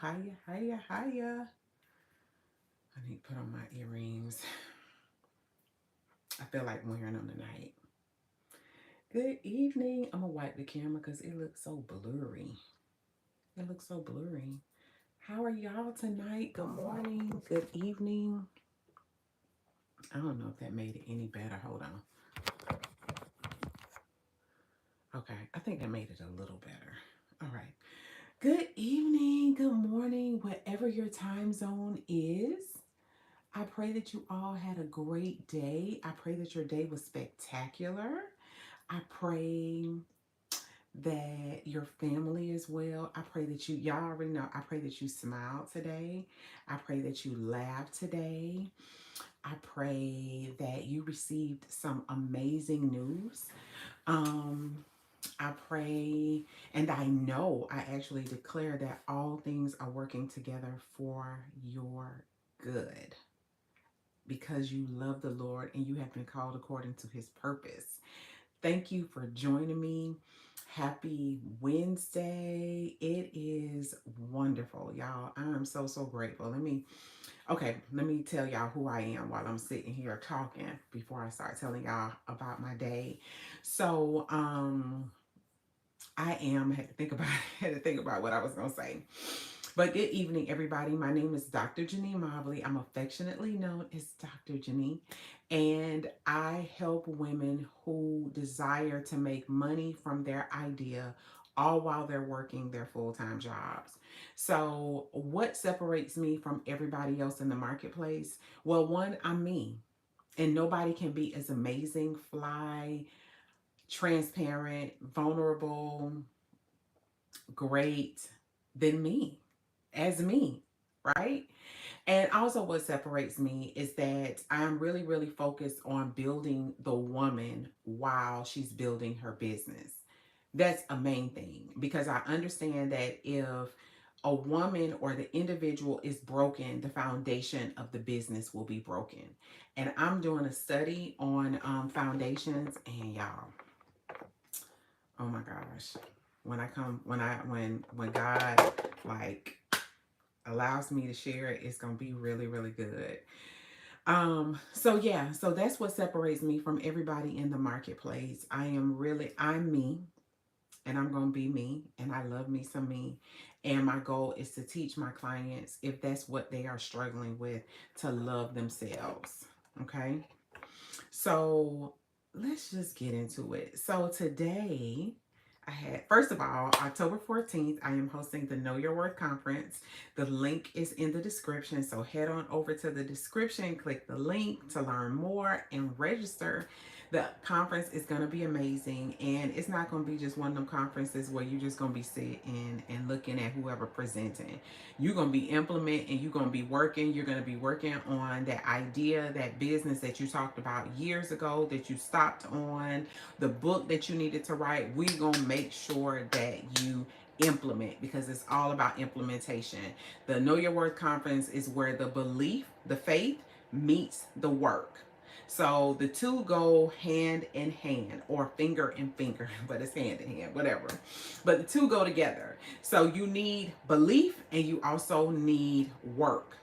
Hiya, hiya, hiya. I need to put on my earrings. I feel like wearing them tonight. Good evening. I'm gonna wipe the camera because it looks so blurry. It looks so blurry. How are y'all tonight? Good morning. Good evening. I don't know if that made it any better. Hold on. Okay, I think that made it a little better. All right. Good evening. Good morning. Whatever your time zone is. I pray that you all had a great day. I pray that your day was spectacular. I pray that your family is well. I pray that y'all already know, I pray that you smiled today. I pray that you laughed today. I pray that you received some amazing news. Um, I pray and I know I actually declare that all things are working together for your good because you love the Lord and you have been called according to his purpose. Thank you for joining me. Happy Wednesday. It is wonderful, y'all. I'm so grateful. Let me tell y'all who I am while I'm sitting here talking before I start telling y'all about my day. So, I had to think about had to think about what I was gonna say. But good evening, everybody. My name is Dr. JaNee Mobley. I'm affectionately known as Dr. JaNee, and I help women who desire to make money from their idea all while they're working their full-time jobs. So, what separates me from everybody else in the marketplace? Well, one, I'm me, and nobody can be as amazing, fly, transparent, vulnerable, great than me, as me, right? And also, what separates me is that I'm really focused on building the woman while she's building her business. That's a main thing because I understand that if a woman or the individual is broken, the foundation of the business will be broken. And I'm doing a study on foundations, and y'all, oh my gosh, when God like allows me to share it, it's gonna be really good. So yeah, so that's what separates me from everybody in the marketplace. I'm me, and I'm gonna be me, and I love me some me. And my goal is to teach my clients, if that's what they are struggling with, to love themselves. Okay. So let's just get into it. So today, first of all, October 14th, I am hosting the Know Your Worth conference. The link is in the description. So head on over to the description, click the link to learn more and register. The conference is going to be amazing, and it's not going to be just one of them conferences where you're just going to be sitting and looking at whoever presenting. You're going to be implementing, you're going to be working, you're going to be working on that idea, that business that you talked about years ago that you stopped on, the book that you needed to write. We're going to make sure that you implement, because it's all about implementation. The Know Your Worth conference is where the belief, the faith meets the work. So the two go hand in hand, or finger in finger, but it's hand in hand, whatever. But the two go together. So you need belief and you also need work.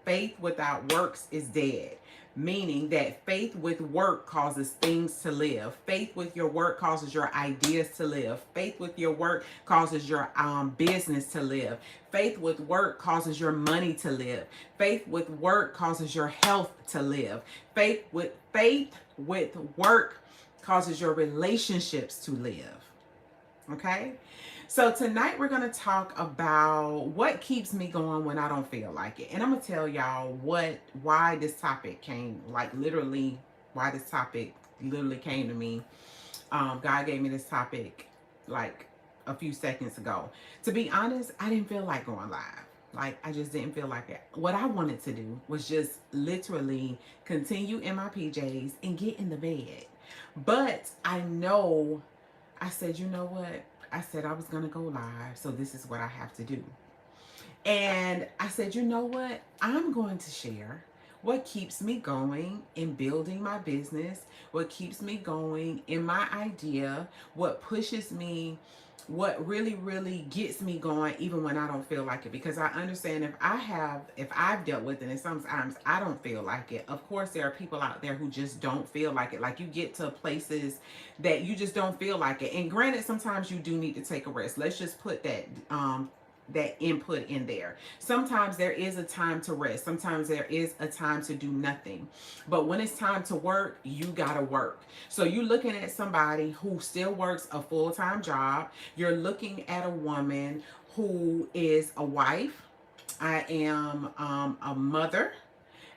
Faith without works is dead. Meaning that faith with work causes things to live. Faith with your work causes your ideas to live. Faith with your work causes your business to live. Faith with work causes your money to live. Faith with work causes your health to live. Faith with work causes your relationships to live. Okay? So tonight we're going to talk about what keeps me going when I don't feel like it. And I'm going to tell y'all why this topic came, like literally why this topic literally came to me. God gave me this topic like a few seconds ago. To be honest, I didn't feel like going live. Like, I just didn't feel like it. What I wanted to do was just literally continue in my PJs and get in the bed. But I said, you know what? I said I was going to go live, so this is what I have to do. And I said, you know what? I'm going to share what keeps me going in building my business, what keeps me going in my idea, what pushes me what really really gets me going even when I don't feel like it, because I understand if I've dealt with it and sometimes I don't feel like it. Of course there are people out there who just don't feel like it. Like you get to places that you just don't feel like it, and granted sometimes you do need to take a rest. Let's just put that input in there. Sometimes there is a time to rest. Sometimes there is a time to do nothing. But when it's time to work, you got to work. So you're looking at somebody who still works a full-time job. You're looking at a woman who is a wife. I am a mother,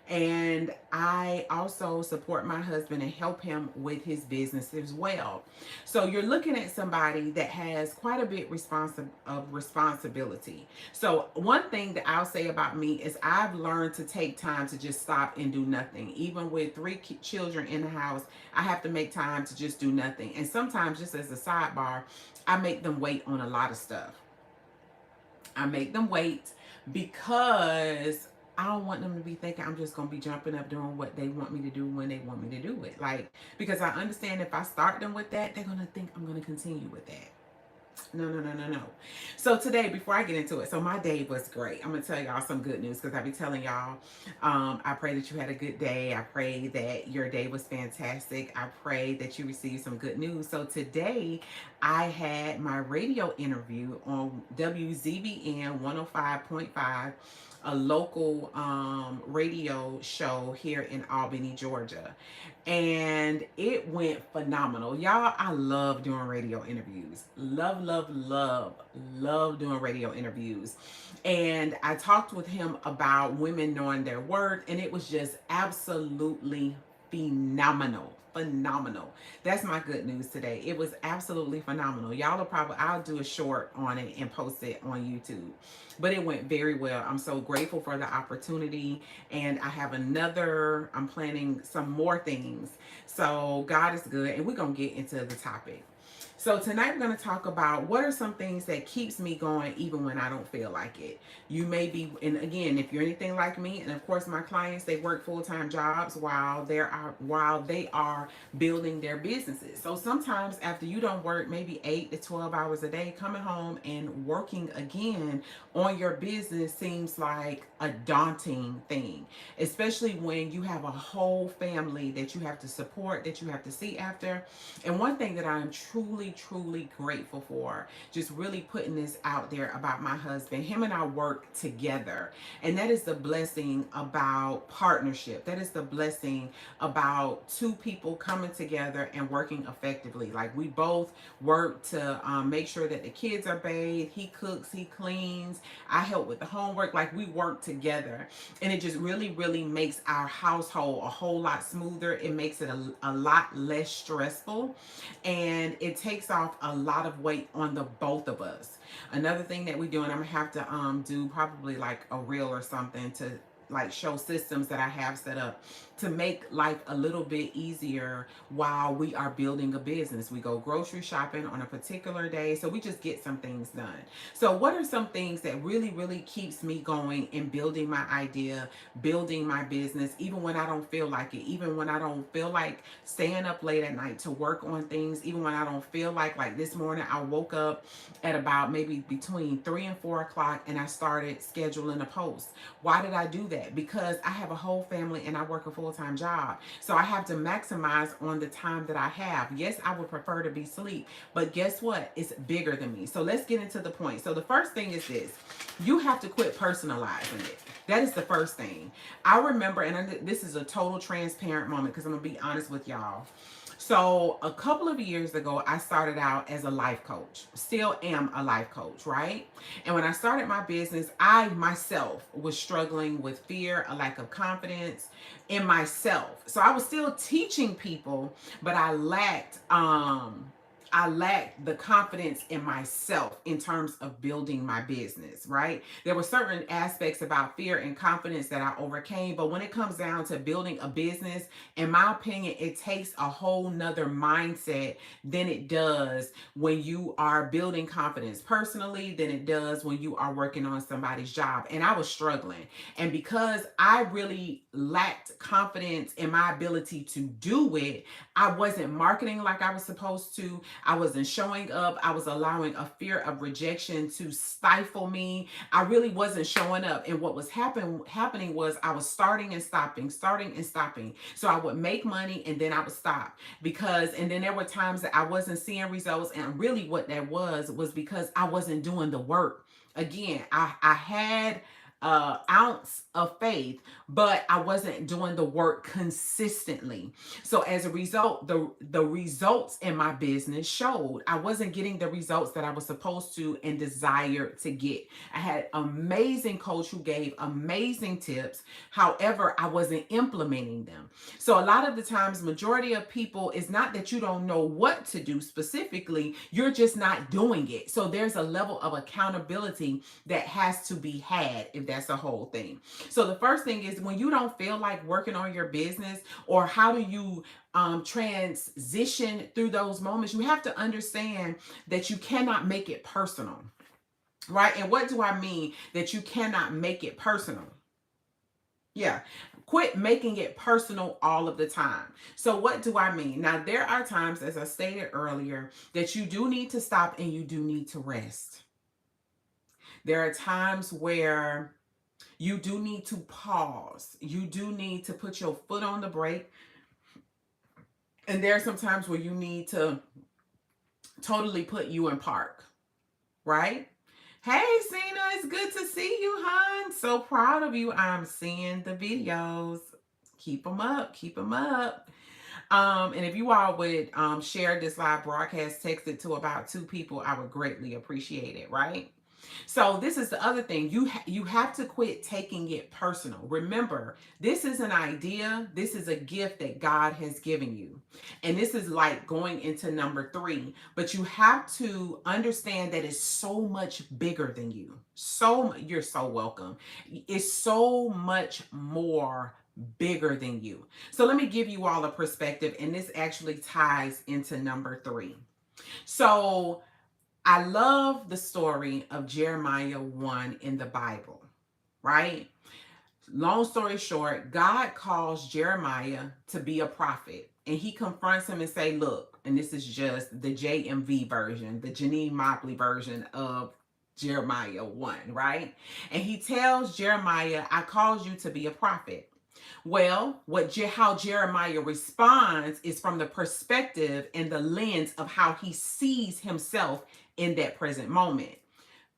and I also support my husband and help him with his business as well. So you're looking at somebody that has quite a bit of responsibility. So one thing that I'll say about me is I've learned to take time to just stop and do nothing. Even with children in the house, I have to make time to just do nothing. And sometimes, just as a sidebar, I make them wait on a lot of stuff. I make them wait because I don't want them to be thinking I'm just going to be jumping up doing what they want me to do when they want me to do it. Like, because I understand if I start them with that, they're going to think I'm going to continue with that. No, no, no, no, no. So today, before I get into it, so my day was great. I'm gonna tell y'all some good news because I be telling y'all. I pray that you had a good day. I pray that your day was fantastic. I pray that you received some good news. So today, I had my radio interview on WZBN 105.5, a local radio show here in Albany, Georgia. And it went phenomenal. Y'all, I love doing radio interviews. Love, love, love, love doing radio interviews. And I talked with him about women knowing their worth, and it was just absolutely phenomenal. Phenomenal. That's my good news today. It was absolutely phenomenal. Y'all will probably, I'll do a short on it and post it on YouTube. But it went very well. I'm so grateful for the opportunity. And I have I'm planning some more things. So God is good. And we're going to get into the topic. So tonight we're going to talk about what are some things that keeps me going even when I don't feel like it. You may be, and again, if you're anything like me, and of course my clients, they work full-time jobs while they are building their businesses. So sometimes after you don't work maybe 8 to 12 hours a day, coming home and working again on your business seems like a daunting thing, especially when you have a whole family that you have to support, that you have to see after. And one thing that I am truly, truly grateful for, just really putting this out there about my husband, him and I work together. And that is the blessing about partnership. That is the blessing about two people coming together and working effectively. Like we both work to make sure that the kids are bathed. He cooks, he cleans. I help with the homework. Like we work together. And it just really, really makes our household a whole lot smoother. It makes it a lot less stressful. And it takes off a lot of weight on the both of us. Another thing that we do, and I'm gonna have to do probably like a reel or something to like show systems that I have set up to make life a little bit easier while we are building a business. We go grocery shopping on a particular day, so we just get some things done. So what are some things that really, really keeps me going in building my idea, building my business, even when I don't feel like it, even when I don't feel like staying up late at night to work on things, even when I don't feel like this morning I woke up at about maybe between 3 and 4 o'clock and I started scheduling a post. Why did I do that? Because I have a whole family and I work a full-time job. So I have to maximize on the time that I have. Yes, I would prefer to be asleep, but guess what? It's bigger than me. So let's get into the point. So the first thing is this. You have to quit personalizing it. That is the first thing. I remember, and this is a total transparent moment because I'm going to be honest with y'all. So a couple of years ago, I started out as a life coach. Still am a life coach, right? And when I started my business, I myself was struggling with fear, a lack of confidence in myself. So I was still teaching people, but I lacked the confidence in myself in terms of building my business, right? There were certain aspects about fear and confidence that I overcame, but when it comes down to building a business, in my opinion, it takes a whole nother mindset than it does when you are building confidence personally, than it does when you are working on somebody's job. And I was struggling. And because I really lacked confidence in my ability to do it, I wasn't marketing like I was supposed to. I wasn't showing up. I was allowing a fear of rejection to stifle me. I really wasn't showing up. And what was happening was I was starting and stopping, starting and stopping. So I would make money and then I would stop and then there were times that I wasn't seeing results. And really what that was because I wasn't doing the work. Again, I had ounce of faith, but I wasn't doing the work consistently. So as a result, the results in my business showed. I wasn't getting the results that I was supposed to and desired to get. I had amazing coach who gave amazing tips. However, I wasn't implementing them. So a lot of the times, majority of people, is not that you don't know what to do specifically, you're just not doing it. So there's a level of accountability that has to be had, if that's the whole thing. So the first thing is, when you don't feel like working on your business, or how do you transition through those moments, you have to understand that you cannot make it personal, right? And what do I mean that you cannot make it personal? Yeah. Quit making it personal all of the time. So what do I mean? Now, there are times, as I stated earlier, that you do need to stop and you do need to rest. There are times where you do need to pause. You do need to put your foot on the brake. And there are some times where you need to totally put you in park, right? Hey, Cena, it's good to see you, hon. So proud of you. I'm seeing the videos. Keep them up. Keep them up. And if you all would share this live broadcast, text it to about 2 people, I would greatly appreciate it, right? So this is the other thing. You have to quit taking it personal. Remember, this is an idea. This is a gift that God has given you. And this is like going into number 3. But you have to understand that it's so much bigger than you. You're so welcome. It's so much more bigger than you. So let me give you all a perspective. And this actually ties into number 3. So I love the story of Jeremiah 1 in the Bible, right? Long story short, God calls Jeremiah to be a prophet. And he confronts him and say, look, and this is just the JMV version, the JaNee Mobley version of Jeremiah 1, right? And he tells Jeremiah, I called you to be a prophet. Well, how Jeremiah responds is from the perspective and the lens of how he sees himself in that present moment.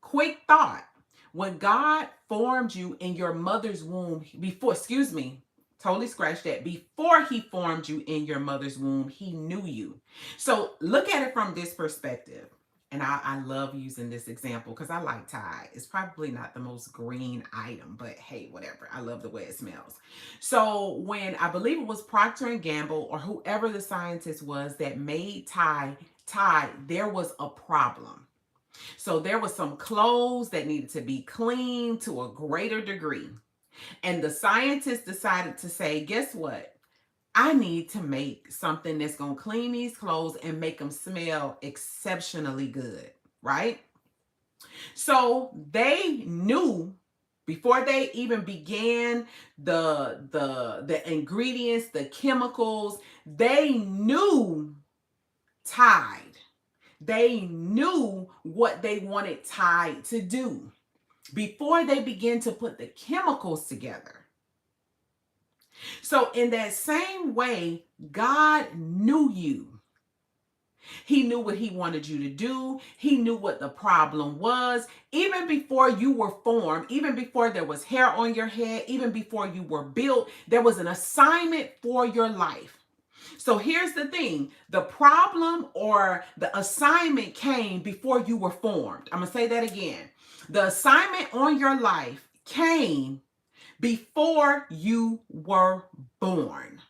Quick thought. When God formed you in your mother's womb, totally scratch that. Before he formed you in your mother's womb, he knew you. So look at it from this perspective. And I love using this example because I like Tide. It's probably not the most green item, but hey, whatever. I love the way it smells. So when I believe it was Procter and Gamble or whoever the scientist was that made Tide, there was a problem. So there was some clothes that needed to be cleaned to a greater degree. And the scientists decided to say, guess what? I need to make something that's going to clean these clothes and make them smell exceptionally good, right? So they knew before they even began the ingredients, the chemicals, they knew Tide. They knew what they wanted Tide to do before they began to put the chemicals together. So in that same way, God knew you. He knew what he wanted you to do. He knew what the problem was. Even before you were formed, even before there was hair on your head, even before you were built, there was an assignment for your life. So here's the thing. The problem or the assignment came before you were formed. I'm going to say that again. The assignment on your life came before you were born.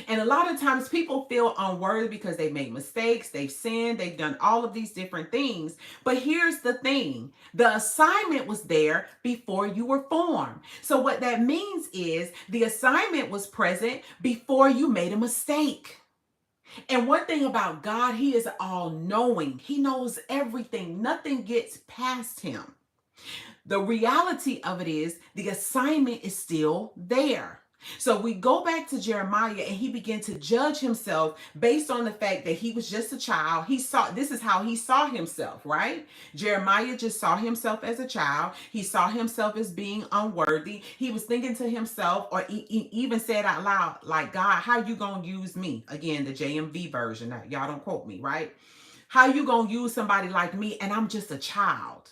And a lot of times people feel unworthy because they made mistakes, they've sinned, they've done all of these different things. But here's the thing. The assignment was there before you were formed. So what that means is the assignment was present before you made a mistake. And one thing about God, he is all-knowing. He knows everything. Nothing gets past him. The reality of it is the assignment is still there. So we go back to Jeremiah, and he began to judge himself based on the fact that he was just a child. He saw, this is how he saw himself, right? Jeremiah just saw himself as a child. He saw himself as being unworthy. He was thinking to himself, or he even said out loud, like, God, how you gonna use me? Again, the JMV version. Now, y'all don't quote me, right? How you gonna use somebody like me and I'm just a child?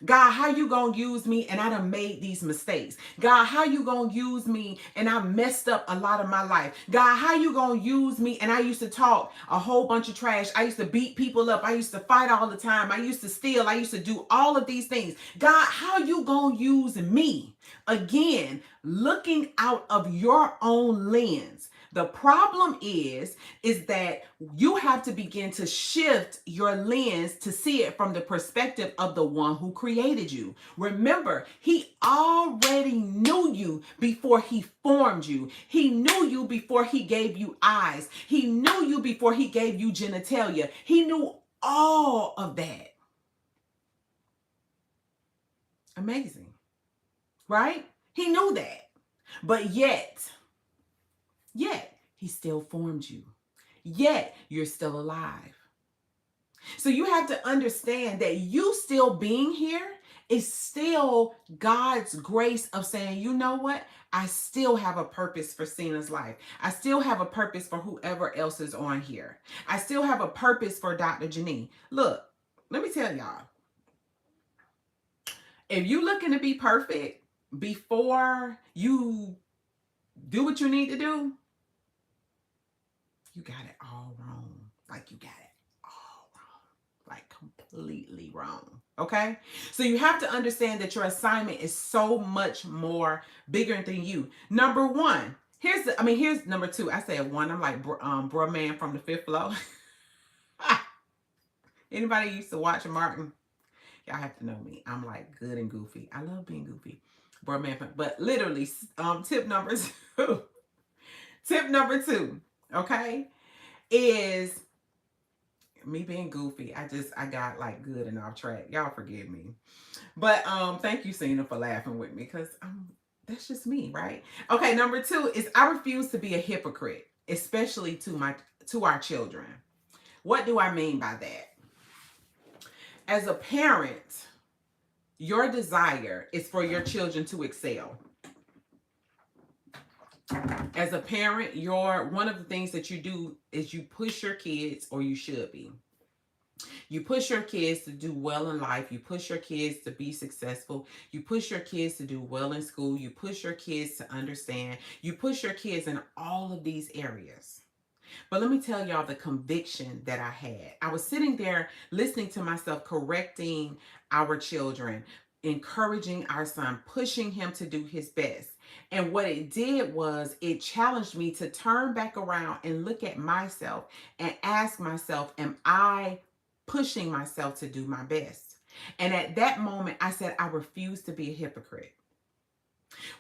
God, how you gonna use me and I done made these mistakes? God, how you gonna use me and I messed up a lot of my life? God, how you gonna use me and I used to talk a whole bunch of trash. I used to beat people up. I used to fight all the time. I used to steal. I used to do all of these things. God, how you gonna use me? Again, looking out of your own lens. The problem is that you have to begin to shift your lens to see it from the perspective of the one who created you. Remember, he already knew you before he formed you. He knew you before he gave you eyes. He knew you before he gave you genitalia. He knew all of that. Amazing, right? He knew that. But yet, he still formed you. Yet you're still alive. So you have to understand that you still being here is still God's grace of saying, you know what? I still have a purpose for Cena's life. I still have a purpose for whoever else is on here. I still have a purpose for Dr. JaNee. Look, let me tell y'all. If you looking to be perfect before you do what you need to do, you got it all wrong. Like, you got it all wrong. Like, completely wrong. Okay? So you have to understand that your assignment is so much more bigger than you. Number one, here's number two. I said one. I'm like, bro man from the fifth floor. Anybody used to watch Martin? Y'all have to know me. I'm like good and goofy. I love being goofy. Bro man, but literally, tip number two. Tip number two, okay, is me being goofy. I got like good and off track. Y'all forgive me. But thank you, Cena, for laughing with me, because that's just me, right? Okay, number two is I refuse to be a hypocrite, especially to our children. What do I mean by that? As a parent, your desire is for your children to excel. As a parent, one of the things that you do is you push your kids, or you should be. You push your kids to do well in life. You push your kids to be successful. You push your kids to do well in school. You push your kids to understand. You push your kids in all of these areas. But let me tell y'all the conviction that I had. I was sitting there listening to myself, correcting our children, encouraging our son, pushing him to do his best. And what it did was it challenged me to turn back around and look at myself and ask myself, am I pushing myself to do my best? And at that moment, I said, I refuse to be a hypocrite.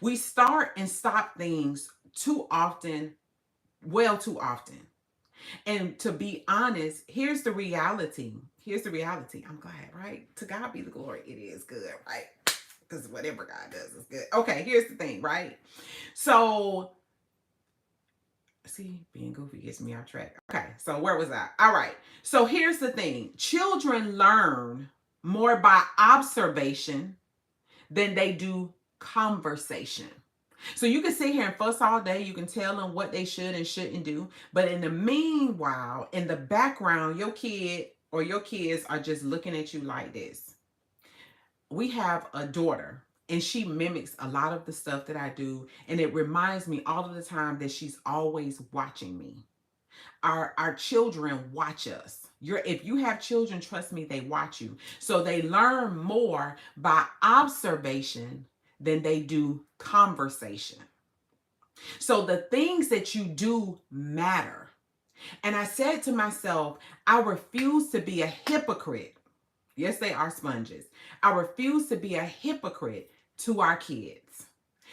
We start and stop things too often, well, too often. And to be honest, here's the reality. Here's the reality. I'm glad, right? To God be the glory. It is good, right? Because whatever God does is good. Okay, here's the thing, right? So, see, being goofy gets me off track. Okay, so where was I? All right. So here's the thing. Children learn more by observation than they do conversation. So you can sit here and fuss all day. You can tell them what they should and shouldn't do. But in the meanwhile, in the background, your kid or your kids are just looking at you like this. We have a daughter, and she mimics a lot of the stuff that I do. And it reminds me all of the time that she's always watching me. Our children watch us. If you have children, trust me, they watch you. So they learn more by observation than they do conversation. So the things that you do matter. And I said to myself, I refuse to be a hypocrite. Yes, they are sponges. I refuse to be a hypocrite to our kids.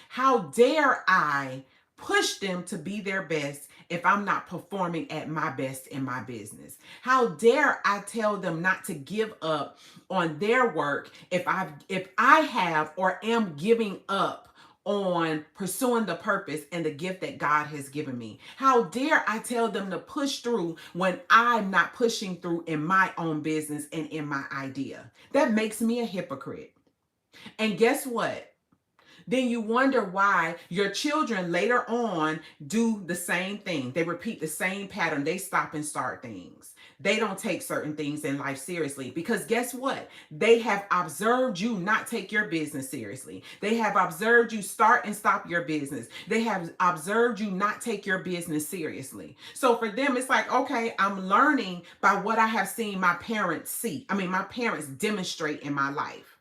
How dare I push them to be their best if I'm not performing at my best in my business? How dare I tell them not to give up on their work if I have or am giving up on pursuing the purpose and the gift that God has given me? How dare I tell them to push through when I'm not pushing through in my own business and in my idea? That makes me a hypocrite. And guess what? Then you wonder why your children later on do the same thing. They repeat the same pattern. They stop and start things. They don't take certain things in life seriously because guess what? They have observed you not take your business seriously. They have observed you start and stop your business. They have observed you not take your business seriously. So for them, it's like, okay, I'm learning by what I have seen my parents my parents demonstrate in my life.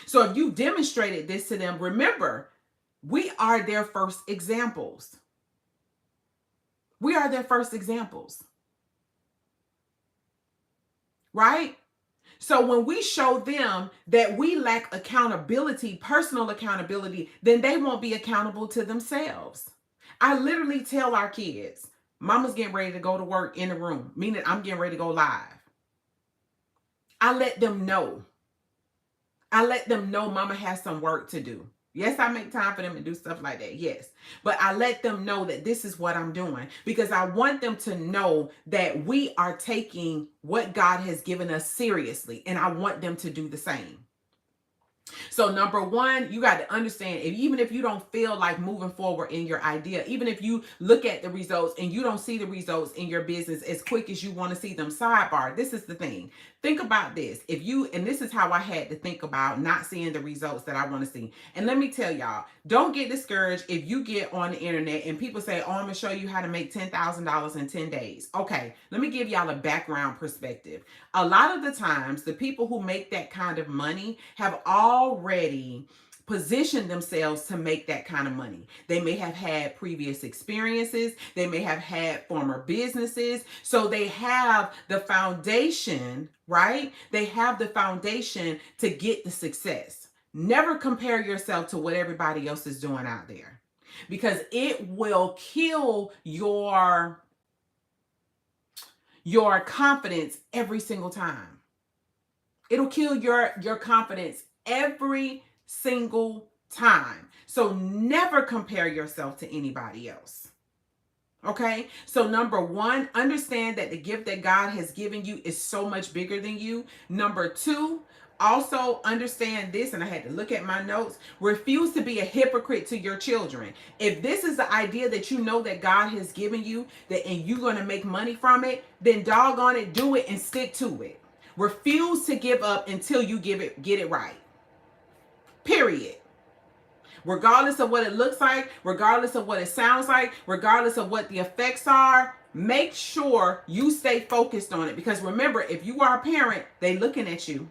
So if you demonstrated this to them, remember, we are their first examples. We are their first examples. Right? So when we show them that we lack accountability, personal accountability, then they won't be accountable to themselves. I literally tell our kids, Mama's getting ready to go to work in the room, meaning I'm getting ready to go live. I let them know. I let them know Mama has some work to do. Yes, I make time for them to do stuff like that. Yes. But I let them know that this is what I'm doing because I want them to know that we are taking what God has given us seriously. And I want them to do the same. So number one, you got to understand, even if you don't feel like moving forward in your idea, even if you look at the results and you don't see the results in your business as quick as you want to see them, sidebar, this is the thing. Think about this. And this is how I had to think about not seeing the results that I want to see. And let me tell y'all, don't get discouraged if you get on the internet and people say, oh, I'm going to show you how to make $10,000 in 10 days. Okay, let me give y'all a background perspective. A lot of the times, the people who make that kind of money have already position themselves to make that kind of money. They may have had previous experiences. They may have had former businesses. So they have the foundation, right? They have the foundation to get the success. Never compare yourself to what everybody else is doing out there because it will kill your confidence every single time. It'll kill your confidence every single time. So never compare yourself to anybody else. Okay? So number one, understand that the gift that God has given you is so much bigger than you. Number two, also understand this, and I had to look at my notes. Refuse to be a hypocrite to your children. If this is the idea that you know that God has given you, and you're going to make money from it, then doggone it, do it and stick to it. Refuse to give up until you get it right. Period. Regardless of what it looks like, regardless of what it sounds like, regardless of what the effects are, make sure you stay focused on it. Because remember, if you are a parent, they looking at you.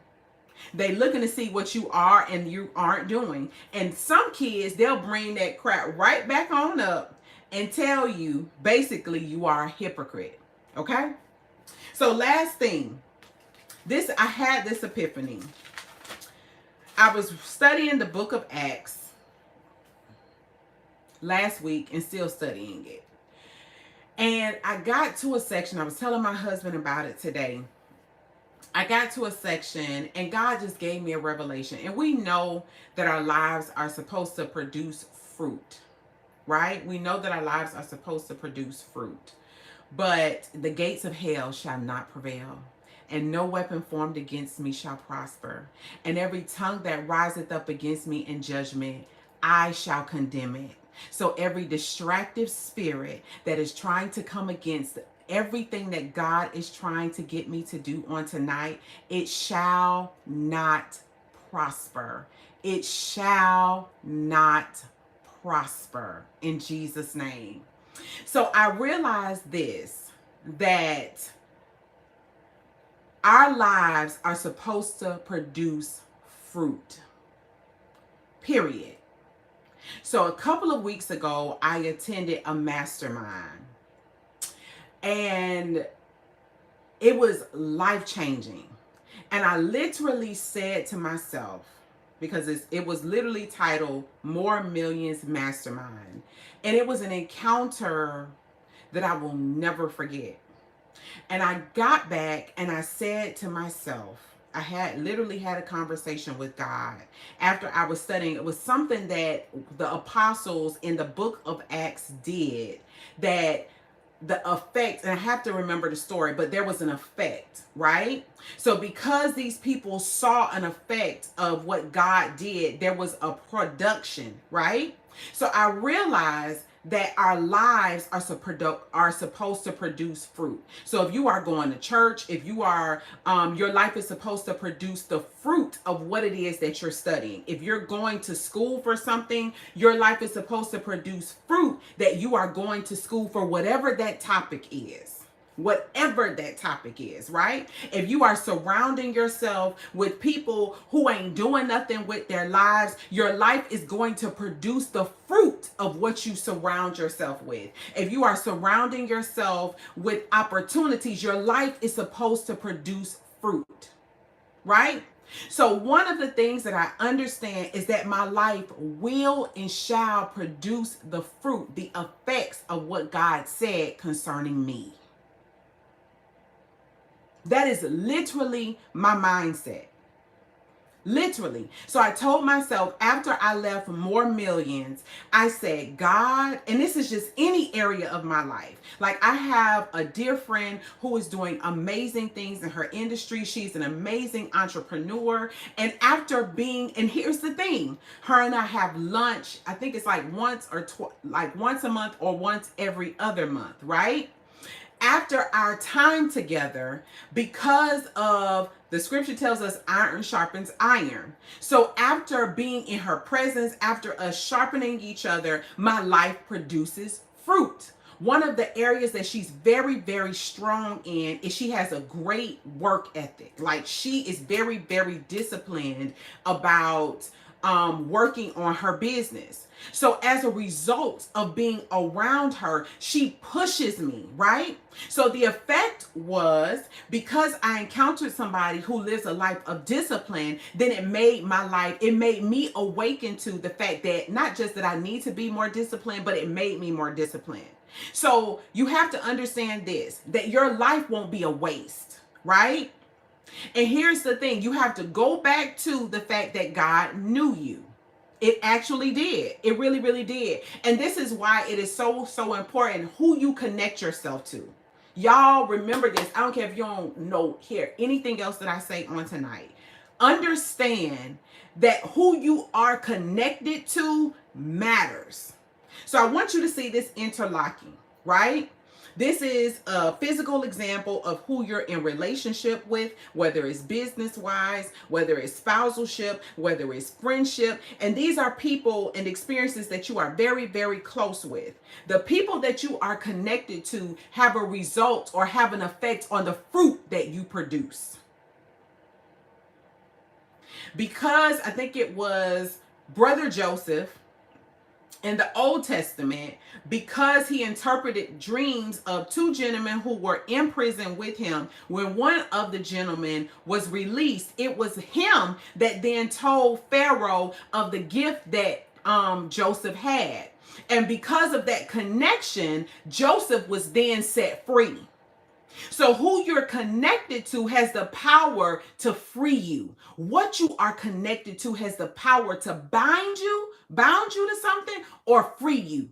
They looking to see what you are and you aren't doing. And some kids, they'll bring that crap right back on up and tell you, basically, you are a hypocrite. Okay? So last thing, I had this epiphany. I was studying the book of Acts last week and still studying it. And I got to a section, I was telling my husband about it today. I got to a section and God just gave me a revelation. And we know that our lives are supposed to produce fruit, right? We know that our lives are supposed to produce fruit. But the gates of hell shall not prevail. And no weapon formed against me shall prosper. And every tongue that riseth up against me in judgment, I shall condemn it. So every distractive spirit that is trying to come against everything that God is trying to get me to do on tonight, it shall not prosper. It shall not prosper in Jesus' name. So I realized this, that our lives are supposed to produce fruit, period. So a couple of weeks ago, I attended a mastermind and it was life-changing. And I literally said to myself, because it was literally titled More Millions Mastermind. And it was an encounter that I will never forget. And I got back and I said to myself, I had literally had a conversation with God after I was studying. It was something that the apostles in the book of Acts did, that the effect, and I have to remember the story, but there was an effect, right? So because these people saw an effect of what God did, there was a production, right? So I realized that our lives are supposed to produce fruit. So if you are going to church, if you are your life is supposed to produce the fruit of what it is that you're studying. If you're going to school for something, your life is supposed to produce fruit that you are going to school for whatever that topic is. Whatever that topic is, right? If you are surrounding yourself with people who ain't doing nothing with their lives, your life is going to produce the fruit of what you surround yourself with. If you are surrounding yourself with opportunities, your life is supposed to produce fruit, right? So one of the things that I understand is that my life will and shall produce the fruit, the effects of what God said concerning me. That is literally my mindset. Literally. So I told myself after I left More Millions, I said, God, and this is just any area of my life. Like, I have a dear friend who is doing amazing things in her industry. She's an amazing entrepreneur. And after being, and here's the thing, her and I have lunch, I think it's like once a month or once every other month, right? After our time together, because of the scripture tells us iron sharpens iron. So after being in her presence, after us sharpening each other, my life produces fruit. One of the areas that she's very, very strong in is she has a great work ethic. Like, she is very, very disciplined about working on her business. So as a result of being around her, she pushes me, right? So the effect was, because I encountered somebody who lives a life of discipline, then it made me awaken to the fact that not just that I need to be more disciplined, but it made me more disciplined. So you have to understand this, that your life won't be a waste, right? And here's the thing, you have to go back to the fact that God knew you. It actually did. It really, really did. And this is why it is so, so important who you connect yourself to. Y'all remember this. I don't care if you don't know, hear anything else that I say on tonight. Understand that who you are connected to matters. So I want you to see this interlocking, right? This is a physical example of who you're in relationship with, whether it's business-wise, whether it's spousalship, whether it's friendship. And these are people and experiences that you are very, very close with. The people that you are connected to have a result or have an effect on the fruit that you produce. Because I think it was Brother Joseph in the Old Testament, because he interpreted dreams of two gentlemen who were in prison with him. When one of the gentlemen was released, it was him that then told Pharaoh of the gift that Joseph had. And because of that connection, Joseph was then set free. So who you're connected to has the power to free you. What you are connected to has the power to bound you to something, or free you.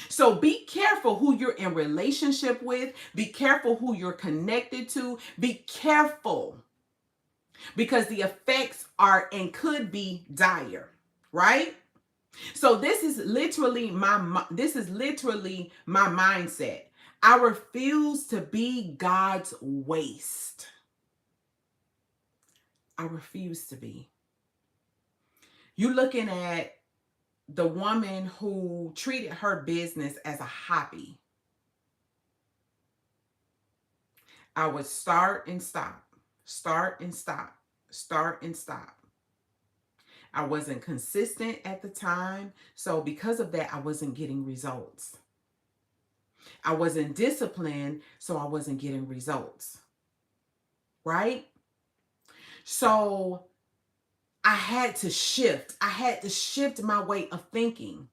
So be careful who you're in relationship with. Be careful who you're connected to. Be careful, because the effects are and could be dire, right? So this is literally my mindset. I refuse to be God's waste. I refuse to be. You looking at the woman who treated her business as a hobby. I would start and stop, start and stop, start and stop. I wasn't consistent at the time, so because of that, I wasn't getting results. I wasn't disciplined, so I wasn't getting results. Right? So I had to shift. I had to shift my way of thinking,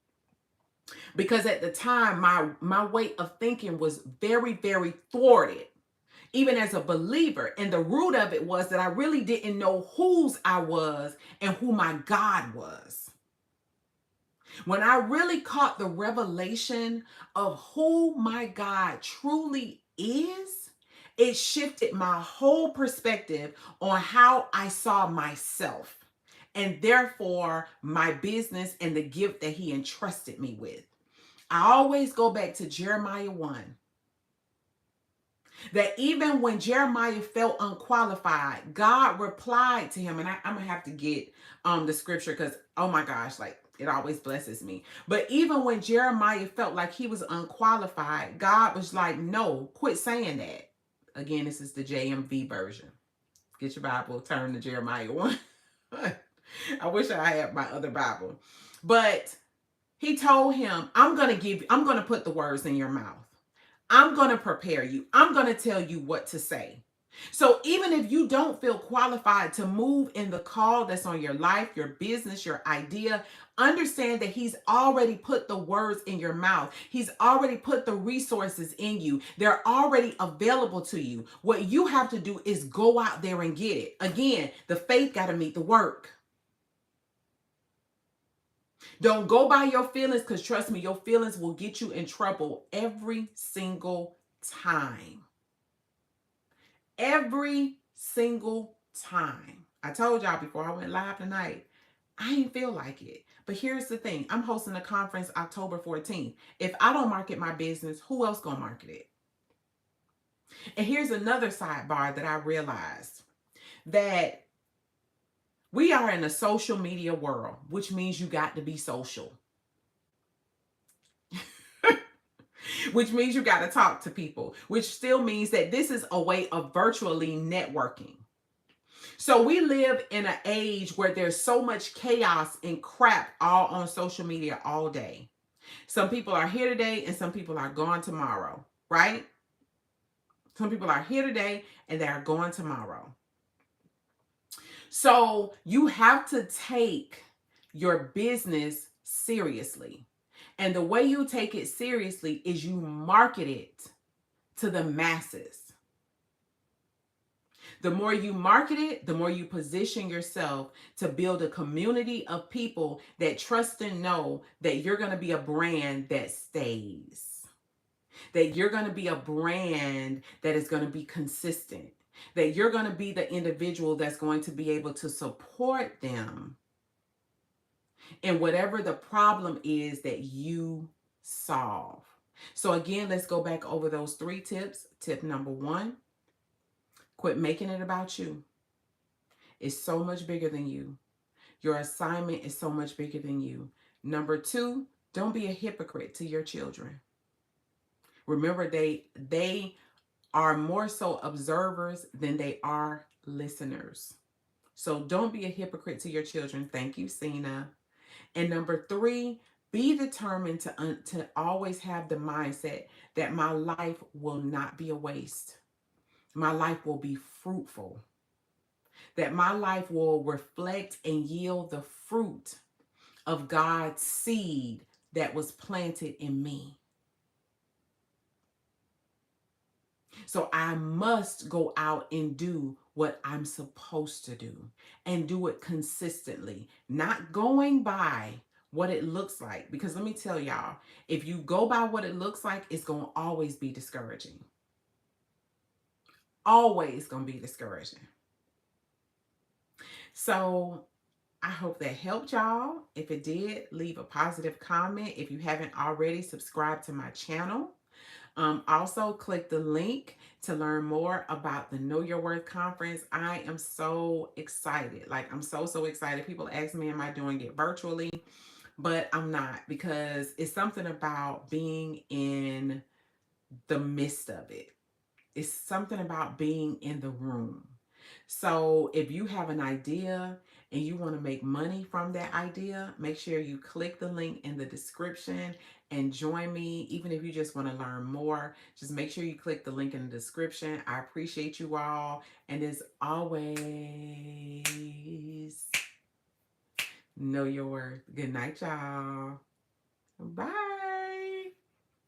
because at the time, my way of thinking was very, very thwarted. even as a believer. And the root of it was that I really didn't know whose I was and who my God was. When I really caught the revelation of who my God truly is, it shifted my whole perspective on how I saw myself, and therefore my business and the gift that he entrusted me with. I always go back to Jeremiah 1, that even when Jeremiah felt unqualified, God replied to him. And I'm gonna have to get the scripture, because oh my gosh, like it always blesses me. But even when Jeremiah felt like he was unqualified, God was like, no, quit saying that. Again, this is the JMV version. Get your Bible, turn to Jeremiah 1. I wish I had my other Bible. But he told him, I'm going to put the words in your mouth. I'm going to prepare you. I'm going to tell you what to say. So even if you don't feel qualified to move in the call that's on your life, your business, your idea, understand that he's already put the words in your mouth. He's already put the resources in you. They're already available to you. What you have to do is go out there and get it. Again, the faith got to meet the work. Don't go by your feelings, because trust me, your feelings will get you in trouble every single time. Every single time. I told y'all before I went live tonight, I ain't feel like it. But here's the thing. I'm hosting a conference October 14th. If I don't market my business, who else gonna market it? And here's another sidebar that I realized, that we are in a social media world, which means you got to be social. Which means you got to talk to people, which still means that this is a way of virtually networking. So we live in an age where there's so much chaos and crap all on social media all day. Some people are here today and some people are gone tomorrow, right? Some people are here today and they are gone tomorrow. So you have to take your business seriously. And the way you take it seriously is you market it to the masses. The more you market it, the more you position yourself to build a community of people that trust and know that you're going to be a brand that stays. That you're going to be a brand that is going to be consistent. That you're going to be the individual that's going to be able to support them in whatever the problem is that you solve. So again, let's go back over those 3 tips. Tip number 1, quit making it about you. It's so much bigger than you. Your assignment is so much bigger than you. Number 2, don't be a hypocrite to your children. Remember, they are more so observers than they are listeners. So don't be a hypocrite to your children. Thank you, Cena. And number 3, be determined to always have the mindset that my life will not be a waste. My life will be fruitful. That my life will reflect and yield the fruit of God's seed that was planted in me. So I must go out and do what I'm supposed to do, and do it consistently, not going by what it looks like. Because let me tell y'all, if you go by what it looks like, it's going to always be discouraging. Always going to be discouraging. So I hope that helped y'all. If it did, leave a positive comment. If you haven't already, subscribe to my channel. Also, click the link to learn more about the Know Your Worth conference. I am so excited. Like, I'm so excited. People ask me, am I doing it virtually? But I'm not, because it's something about being in the midst of it. It's something about being in the room. So if you have an idea and you want to make money from that idea, make sure you click the link in the description and join me. Even if you just want to learn more, just make sure you click the link in the description. I appreciate you all. And as always, know your worth. Good night, y'all. Bye.